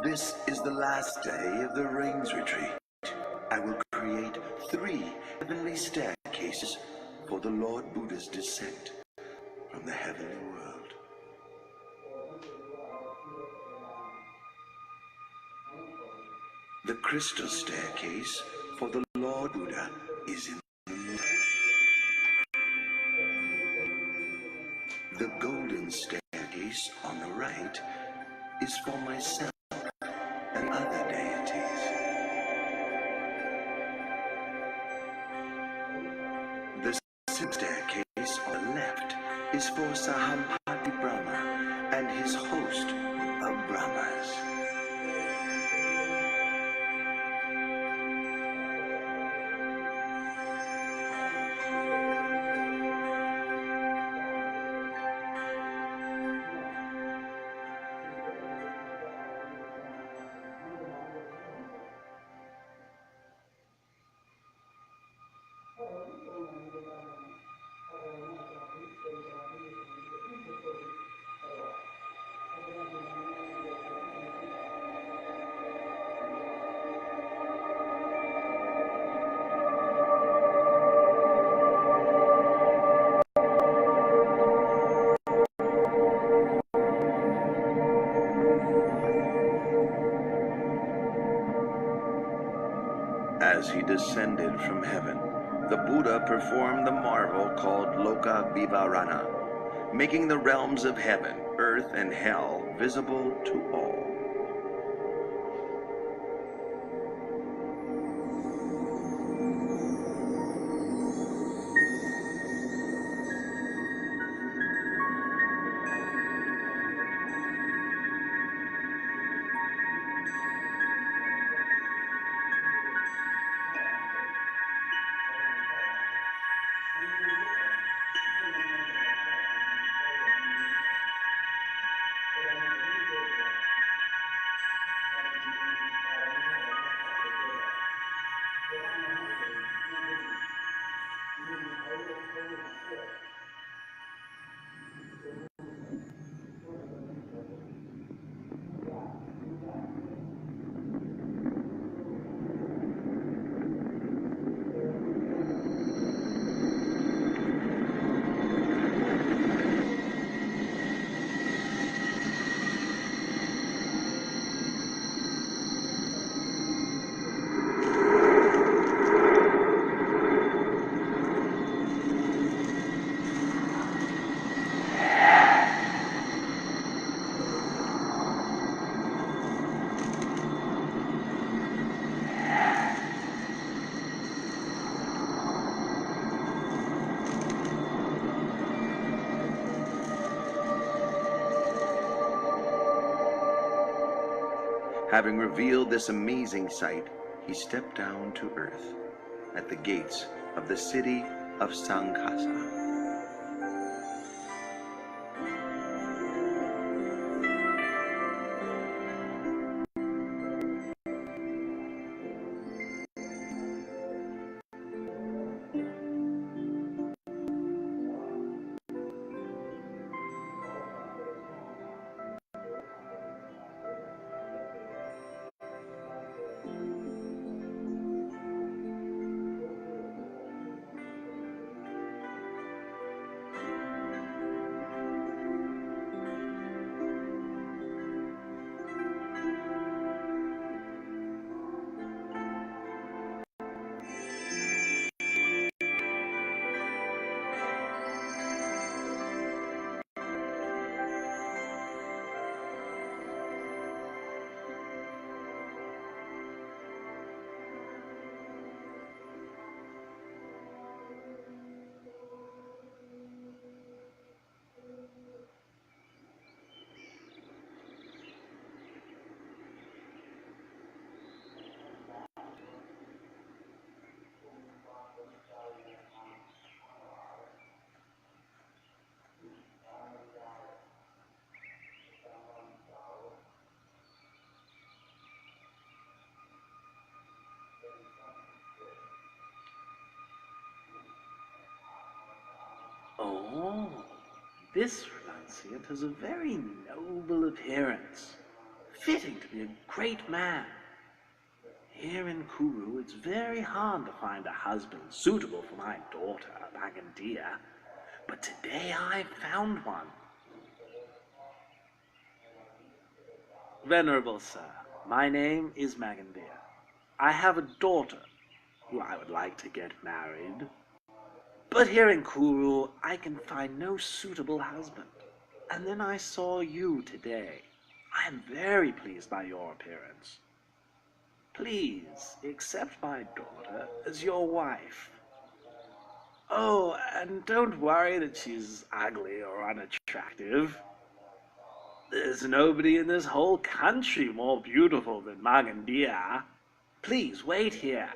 This is the last day of the Rains Retreat. I will create 3 heavenly staircases for the Lord Buddha's descent from the heavenly world. The crystal staircase for the Lord Buddha is in the middle. The golden staircase on the right is for myself and other deities. The silver staircase on the left is for Sahampati Brahma and his host of Brahmas. As he descended from heaven, the Buddha performed the marvel called Loka Vivarana, making the realms of heaven, earth, and hell visible to all. Having revealed this amazing sight, he stepped down to earth at the gates of the city of Sankasa. Oh, this renunciate has a very noble appearance, fitting to be a great man. Here in Kuru, it's very hard to find a husband suitable for my daughter, Magandia. But today I found one. Venerable sir, my name is Magandia. I have a daughter who I would like to get married. But here in Kuru, I can find no suitable husband. And then I saw you today. I am very pleased by your appearance. Please accept my daughter as your wife. Oh, and don't worry that she's ugly or unattractive. There's nobody in this whole country more beautiful than Magandia. Please wait here.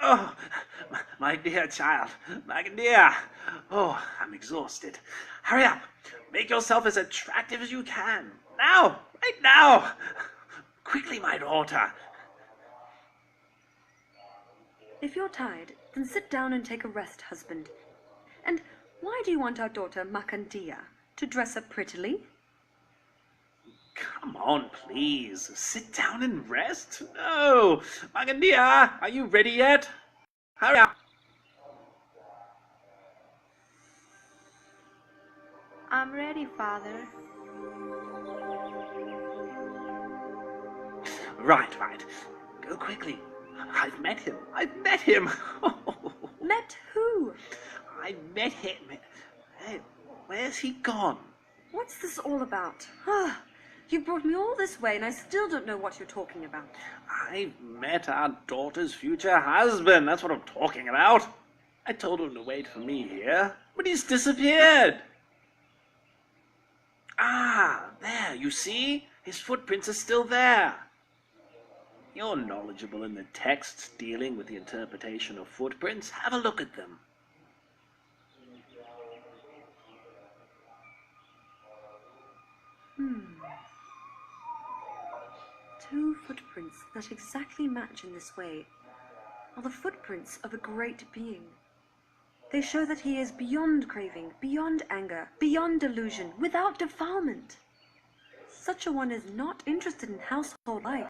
Oh, my dear child, Magandia. Oh, I'm exhausted. Hurry up. Make yourself as attractive as you can. Now, right now. Quickly, my daughter. If you're tired, then sit down and take a rest, husband. And why do you want our daughter, Magandia, to dress up prettily? Come on, please. Sit down and rest. No. Magandia, are you ready yet? Hurry up. I'm ready, Father. Right. Go quickly. I've met him. Met who? I met him. Hey, where's he gone? What's this all about? Ah, you brought me all this way and I still don't know what you're talking about. I've met our daughter's future husband. That's what I'm talking about. I told him to wait for me here, but he's disappeared. Ah, there, you see? His footprints are still there. You're knowledgeable in the texts dealing with the interpretation of footprints. Have a look at them. Two footprints that exactly match in this way are the footprints of a great being. They show that he is beyond craving, beyond anger, beyond delusion, without defilement. Such a one is not interested in household life.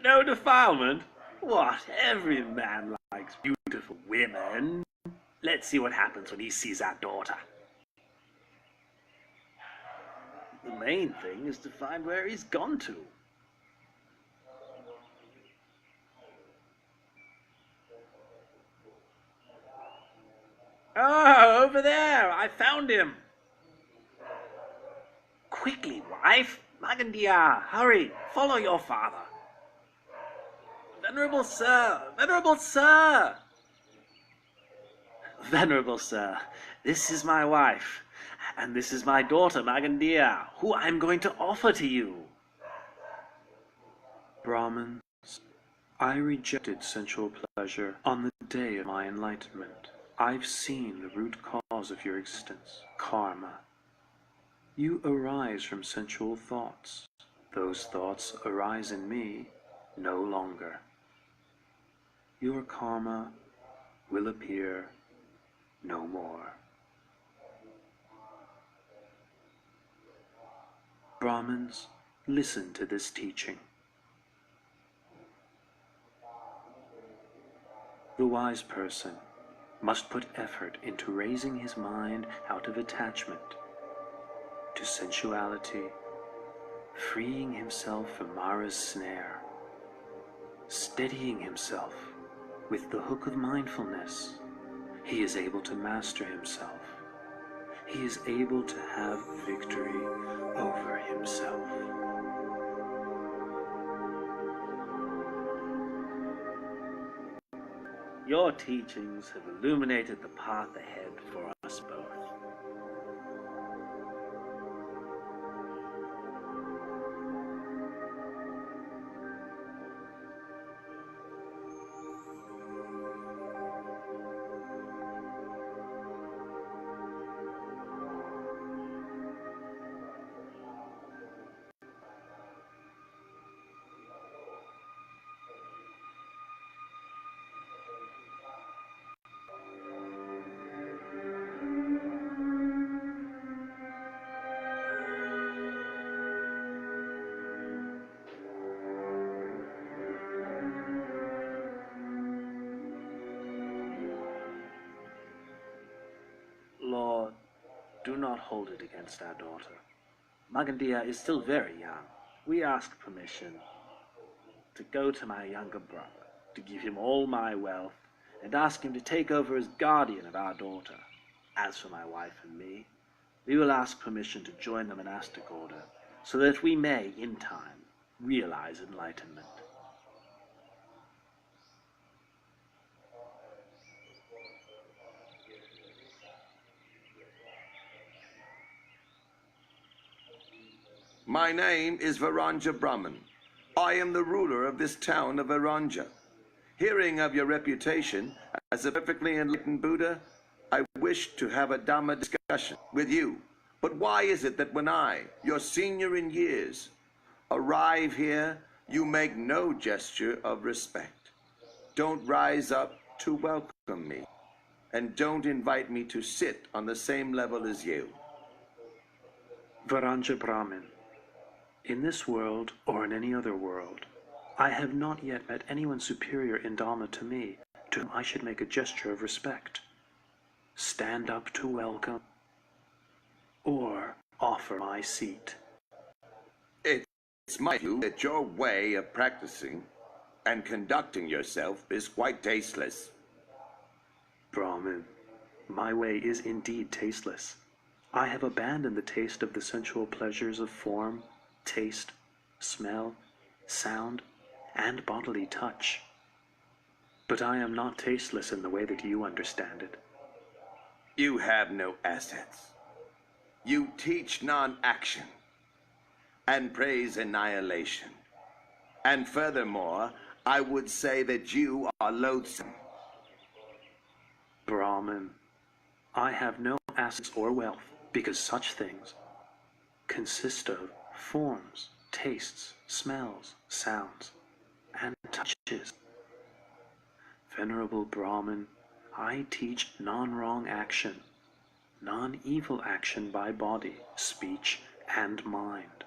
No defilement? What? Every man likes beautiful women. Let's see what happens when he sees our daughter. The main thing is to find where he's gone to. Oh, over there! I found him! Quickly, wife! Magandia, hurry! Follow your father! Venerable sir! Venerable sir! Venerable sir, this is my wife, and this is my daughter, Magandia, who I'm going to offer to you. Brahmins, I rejected sensual pleasure on the day of my enlightenment. I've seen the root cause of your existence, karma. You arise from sensual thoughts. Those thoughts arise in me no longer. Your karma will appear no more. Brahmins, listen to this teaching. The wise person must put effort into raising his mind out of attachment to sensuality, freeing himself from Mara's snare, steadying himself with the hook of mindfulness. He is able to master himself. He is able to have victory over himself. Your teachings have illuminated the path ahead for us both. Do not hold it against our daughter. Magandia is still very young. We ask permission to go to my younger brother, to give him all my wealth, and ask him to take over as guardian of our daughter. As for my wife and me, we will ask permission to join the monastic order, so that we may, in time, realize enlightenment. My name is Varanja Brahman. I am the ruler of this town of Varanja. Hearing of your reputation as a perfectly enlightened Buddha, I wish to have a Dhamma discussion with you. But why is it that when I, your senior in years, arrive here, you make no gesture of respect? Don't rise up to welcome me, and don't invite me to sit on the same level as you. Varanja Brahmin, in this world or in any other world, I have not yet met anyone superior in Dhamma to me, to whom I should make a gesture of respect, stand up to welcome, or offer my seat. It's my view that your way of practicing and conducting yourself is quite tasteless. Brahmin, my way is indeed tasteless. I have abandoned the taste of the sensual pleasures of form, taste, smell, sound, and bodily touch. But I am not tasteless in the way that you understand it. You have no assets. You teach non-action and praise annihilation. And furthermore, I would say that you are loathsome. Brahmin, I have no assets or wealth, because such things consist of forms, tastes, smells, sounds, and touches. Venerable Brahmin, I teach non-wrong action, non-evil action by body, speech, and mind.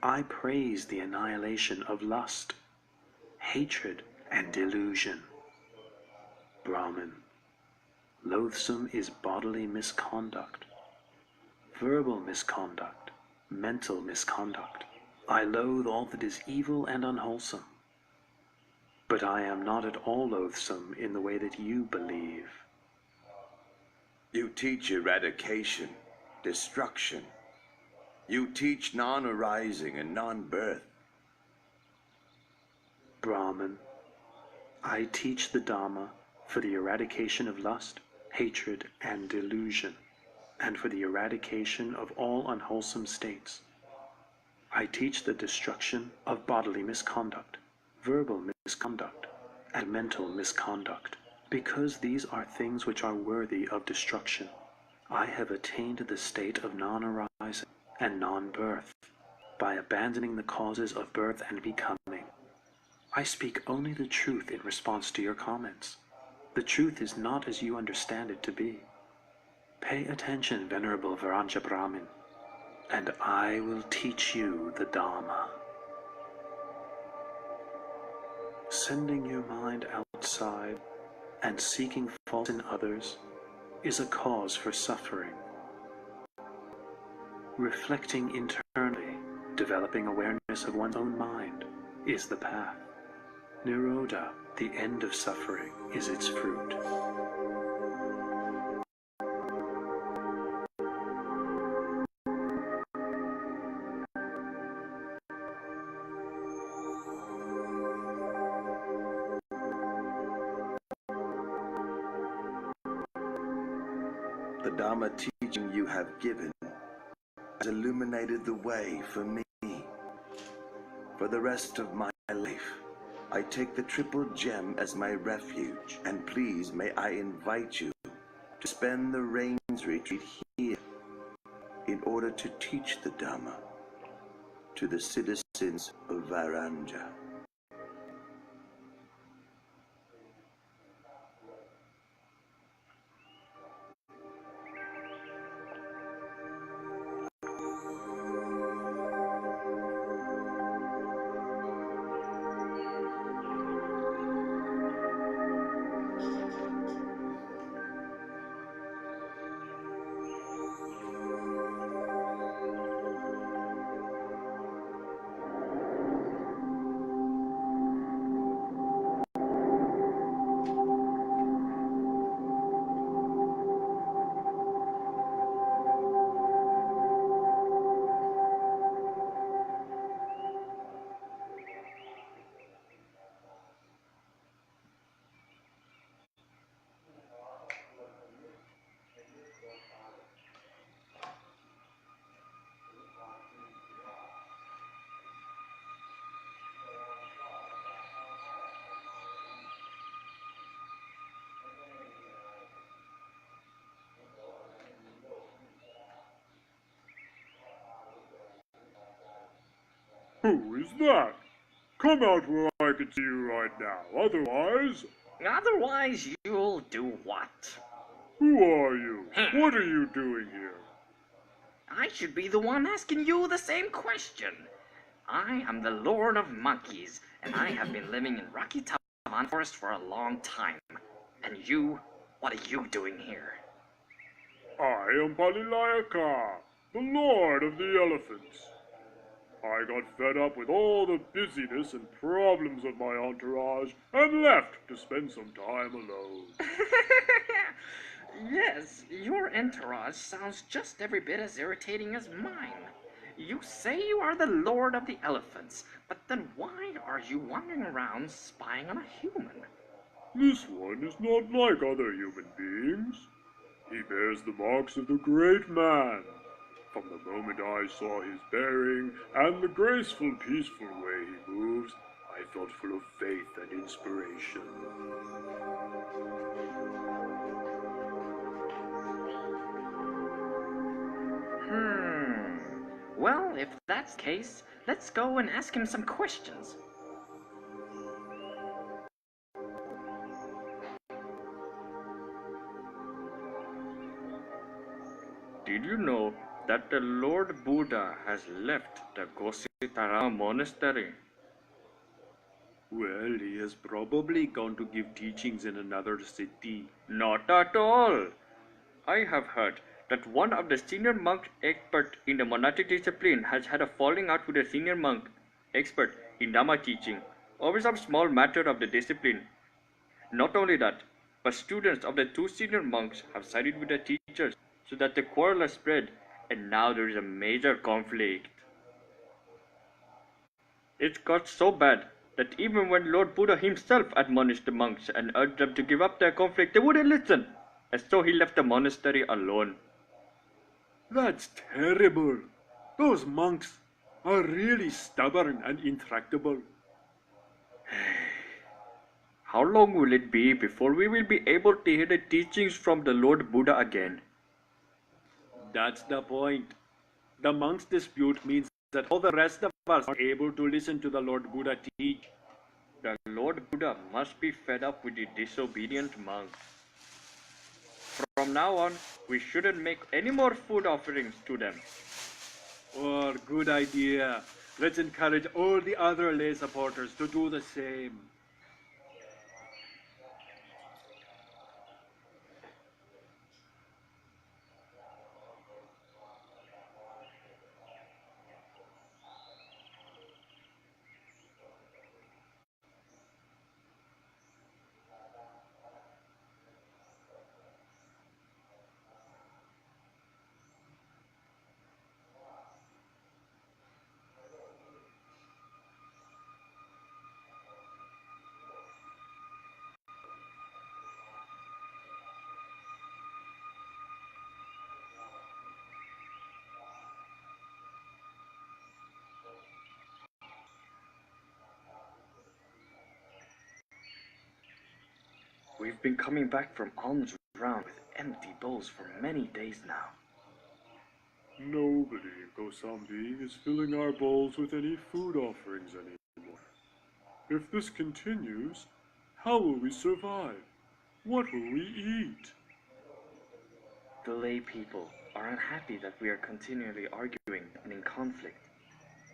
I praise the annihilation of lust, hatred, and delusion. Brahmin, loathsome is bodily misconduct, verbal misconduct, mental misconduct. I loathe all that is evil and unwholesome. But I am not at all loathsome in the way that you believe. You teach eradication, destruction. You teach non-arising and non-birth. Brahmin, I teach the Dhamma for the eradication of lust, hatred, and delusion, and for the eradication of all unwholesome states. I teach the destruction of bodily misconduct, verbal misconduct, and mental misconduct, because these are things which are worthy of destruction. I have attained the state of non-arising and non-birth by abandoning the causes of birth and becoming. I speak only the truth in response to your comments. The truth is not as you understand it to be. Pay attention, Venerable Varanja Brahmin, and I will teach you the Dhamma. Sending your mind outside and seeking fault in others is a cause for suffering. Reflecting internally, developing awareness of one's own mind, is the path. Nirodha, the end of suffering, is its fruit. The Dhamma teaching you have given has illuminated the way for me. For the rest of my life, I take the Triple Gem as my refuge, and please may I invite you to spend the Rains Retreat here in order to teach the Dhamma to the citizens of Varanja. Who is that? Come out where I can see you right now. Otherwise, Otherwise, you'll do what? who are you? What are you doing here? I should be the one asking you the same question. I am the Lord of Monkeys, and I have been living in Rocky Tavan Forest for a long time. And you, what are you doing here? I am Palilayaka, the Lord of the Elephants. I got fed up with all the busyness and problems of my entourage and left to spend some time alone. Yes, your entourage sounds just every bit as irritating as mine. You say you are the Lord of the Elephants, but then why are you wandering around spying on a human? This one is not like other human beings. He bears the marks of the great man. From the moment I saw his bearing and the graceful, peaceful way he moves, I felt full of faith and inspiration. Well, if that's the case, let's go and ask him some questions. Did you know that the Lord Buddha has left the Gositara monastery? Well, he has probably gone to give teachings in another city. Not at all. I have heard that one of the senior monk expert in the monastic discipline has had a falling out with a senior monk expert in Dhamma teaching over some small matter of the discipline. Not only that, but students of the two senior monks have sided with the teachers so that the quarrel has spread, and now there is a major conflict. It got so bad that even when Lord Buddha himself admonished the monks and urged them to give up their conflict, they wouldn't listen, and so he left the monastery alone. That's terrible. Those monks are really stubborn and intractable. How long will it be before we will be able to hear the teachings from the Lord Buddha again? That's the point. The monks' dispute means that all the rest of us are able to listen to the Lord Buddha teach. The Lord Buddha must be fed up with the disobedient monks. From now on, we shouldn't make any more food offerings to them. Oh, good idea. Let's encourage all the other lay supporters to do the same. We've been coming back from alms round with empty bowls for many days now. Nobody in Kosambi is filling our bowls with any food offerings anymore. If this continues, how will we survive? What will we eat? The lay people are unhappy that we are continually arguing and in conflict,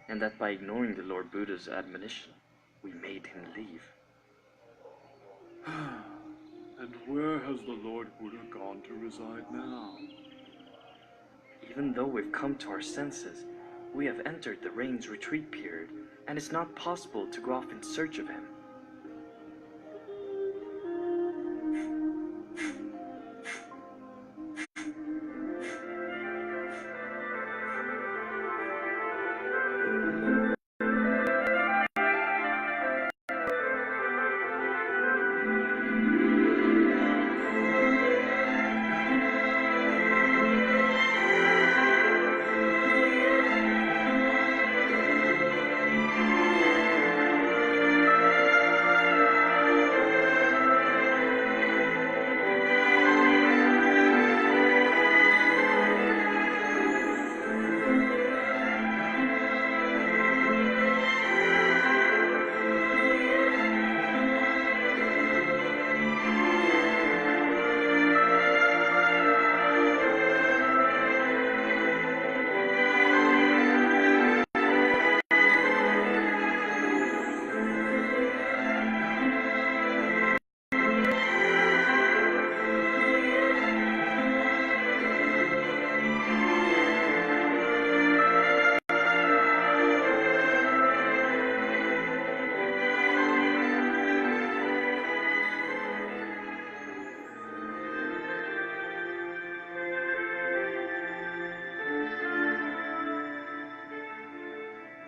and that by ignoring the Lord Buddha's admonition, we made him leave. And where has the Lord Buddha gone to reside now? Even though we've come to our senses, we have entered the rain's retreat period, and it's not possible to go off in search of him.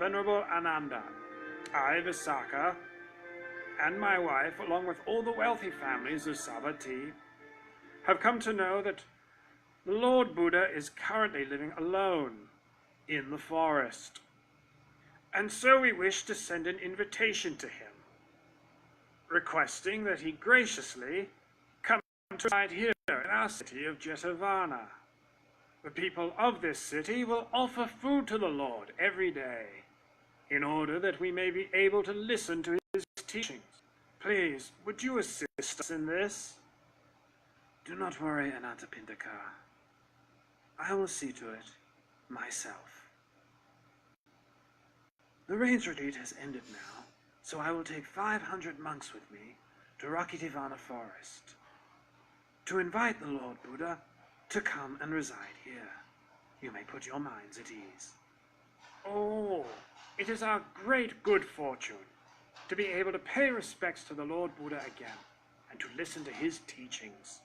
Venerable Ananda, I, Visakha, and my wife, along with all the wealthy families of Savatthi, have come to know that the Lord Buddha is currently living alone in the forest. And so we wish to send an invitation to him, requesting that he graciously come to reside here in our city of Jetavana. The people of this city will offer food to the Lord every day, in order that we may be able to listen to his teachings. Please, would you assist us in this? Do not worry, Anathapindika. I will see to it myself. The rains retreat has ended now, so I will take 500 monks with me to Rakitivana Forest to invite the Lord Buddha to come and reside here. You may put your minds at ease. Oh, it is our great good fortune to be able to pay respects to the Lord Buddha again and to listen to his teachings.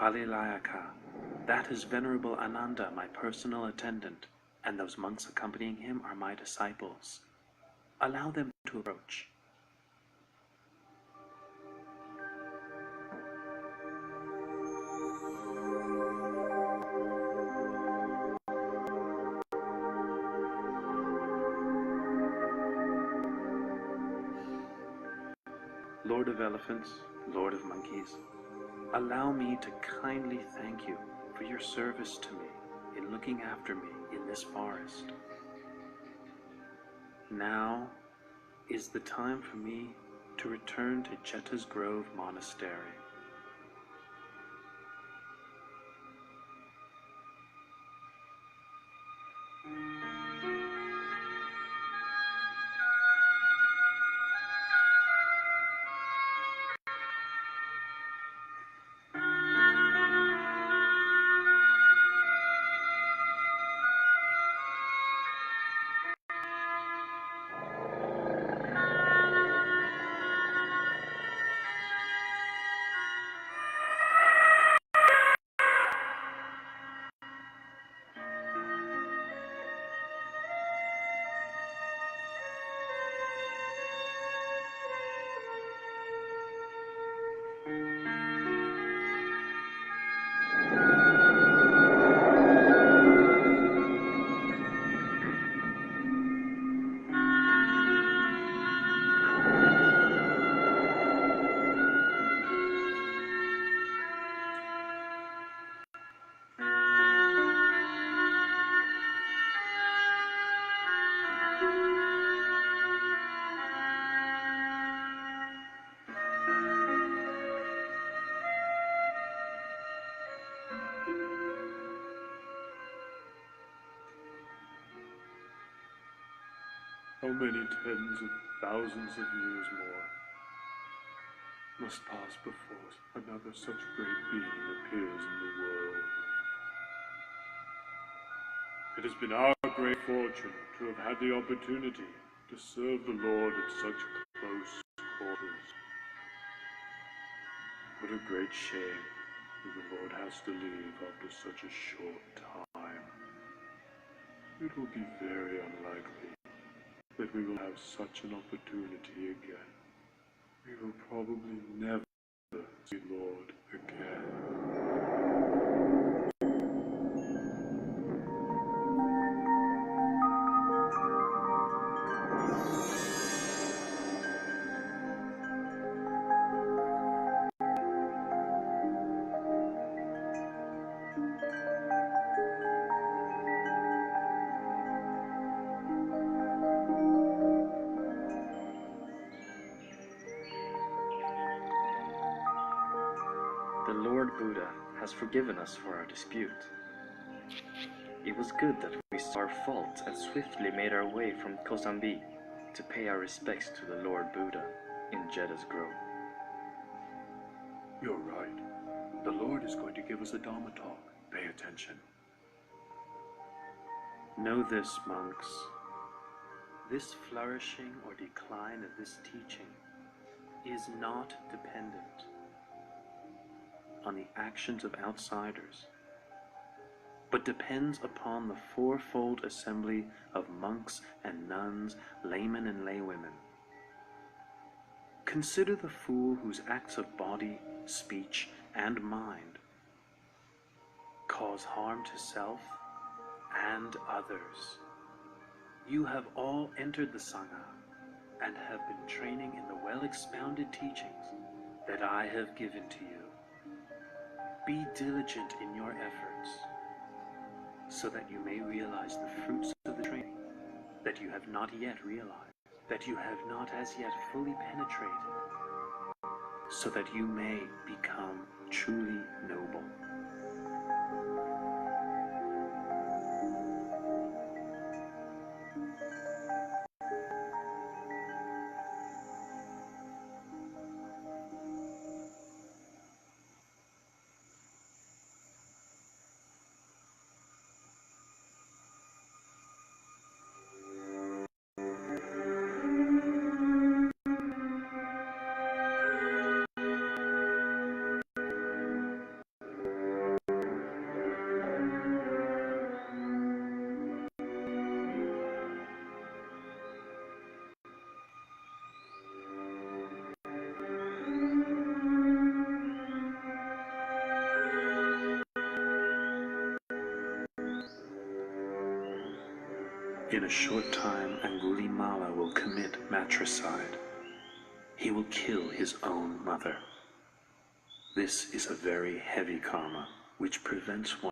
Palilayaka, that is Venerable Ananda, my personal attendant, and those monks accompanying him are my disciples. Allow them to approach. Lord of Elephants, Lord of Monkeys, allow me to kindly thank you for your service to me in looking after me in this forest. Now is the time for me to return to Jeta's Grove Monastery. How many tens of thousands of years more must pass before another such great being appears in the world? It has been our great fortune to have had the opportunity to serve the Lord at such close quarters. What a great shame the Lord has to leave after such a short time. It will be very unlikely that we will have such an opportunity again. We will probably never see Lord again. The Lord Buddha has forgiven us for our dispute. It was good that we saw our faults and swiftly made our way from Kosambi to pay our respects to the Lord Buddha in Jedda's Grove. You're right. The Lord is going to give us a Dharma talk. Pay attention. Know this, monks. This flourishing or decline of this teaching is not dependent on the actions of outsiders, but depends upon the fourfold assembly of monks and nuns, laymen and laywomen. Consider the fool whose acts of body, speech, and mind cause harm to self and others. You have all entered the Sangha and have been training in the well-expounded teachings that I have given to you. Be diligent in your efforts, so that you may realize the fruits of the training that you have not yet realized, that you have not as yet fully penetrated, so that you may become truly noble. In a short time, Angulimala will commit matricide. He will kill his own mother. This is a very heavy karma, which prevents one